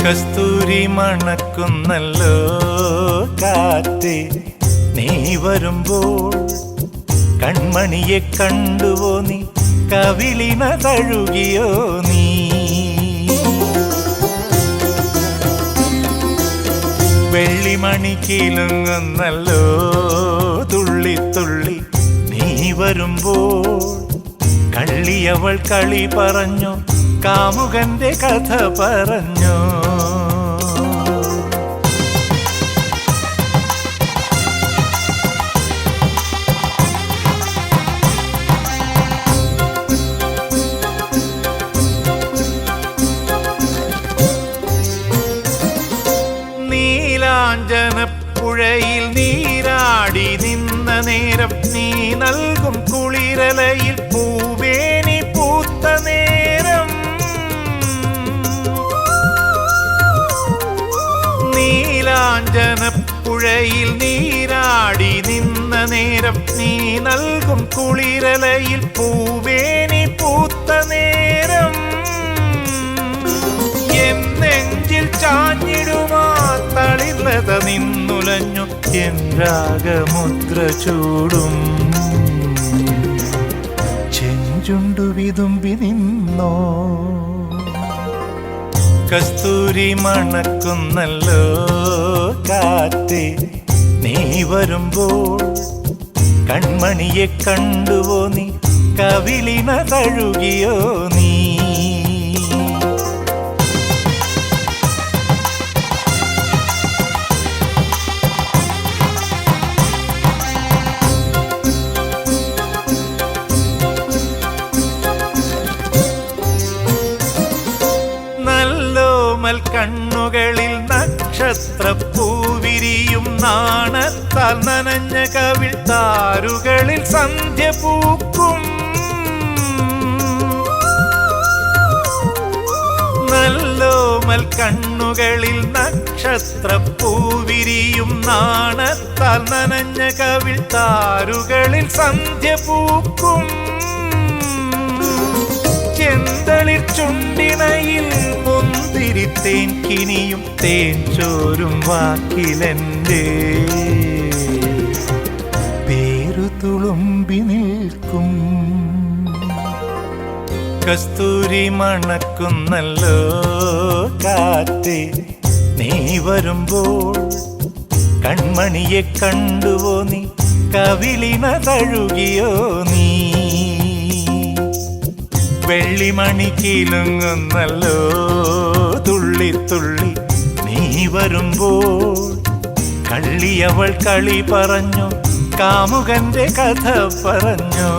കസ്തൂരി മണക്കുന്നല്ലോ കാറ്റ്, നീ വരുമ്പോൾ കൺമണിയെ കണ്ടുവോ നീ, കവിളിന തഴുകിയോ നീ. വെള്ളിമണി കിലുങ്ങുന്നല്ലോ തുള്ളി തുള്ളി, നീ വരുമ്പോൾ കള്ളിയവൾ കളി പറഞ്ഞു, കാമുകന്റെ കഥ പറഞ്ഞു. നീലാഞ്ജനപ്പുഴയിൽ നീരാടി നിന്ന നേരം, നീ നൽകും കുളിരലയിൽ പൂവേനി പൂത്ത നേരം. നീലാഞ്ജനപ്പുഴയിൽ നീരാടി നിന്ന നേരം, നീ നൽകും കുളിരലയിൽ പൂവേനി പൂത്ത നേരം. എന്നെഞ്ചിൽ ചാഞ്ഞിടുമാ തളിർലത നിന്നുലഞ്ഞു, എൻ രാഗമുദ്ര ചൂടും ചെഞ്ചുണ്ടു വിതുമ്പി നിന്നോ. കസ്തൂരി മണക്കുന്നല്ലോ കാറ്റ്, നീ വരുമ്പോൾ കൺമണിയെ കണ്ടുവോ നീ, കവിളിന തഴുകിയോ നീ. കണ്ണുകളിൽ നക്ഷത്രപ്പൂവിരിയും, നാണത്താൽ നനഞ്ഞ കവിൾ താരുകളിൽ സന്ധ്യ പൂക്കും. നല്ലോമൽ കണ്ണുകളിൽ നക്ഷത്രപ്പൂവിരിയും, നാണത്താൽ നനഞ്ഞ കവിൾ താരുകളിൽ സന്ധ്യ പൂക്കും. ചെന്തളിർ ചുണ്ടിണയിൽ മുന്തിരിത്തേൻ കിനിയും, തേൻ ചോരും വാക്കിലെൻ്റെ പേരു തുളുമ്പി നിൽക്കും. കസ്തൂരി മണക്കുന്നല്ലോ കാറ്റ്, നീ വരുമ്പോൾ കൺമണിയെ കണ്ടുവോ നീ, കവിളിന തഴുകിയോ നീ. വെള്ളിമണി കിലുങ്ങുന്നല്ലോ തുള്ളി തുള്ളി, നീ വരുമ്പോൾ കള്ളിയവൾ കളി പറഞ്ഞു, കാമുകന്റെ കഥ പറഞ്ഞു.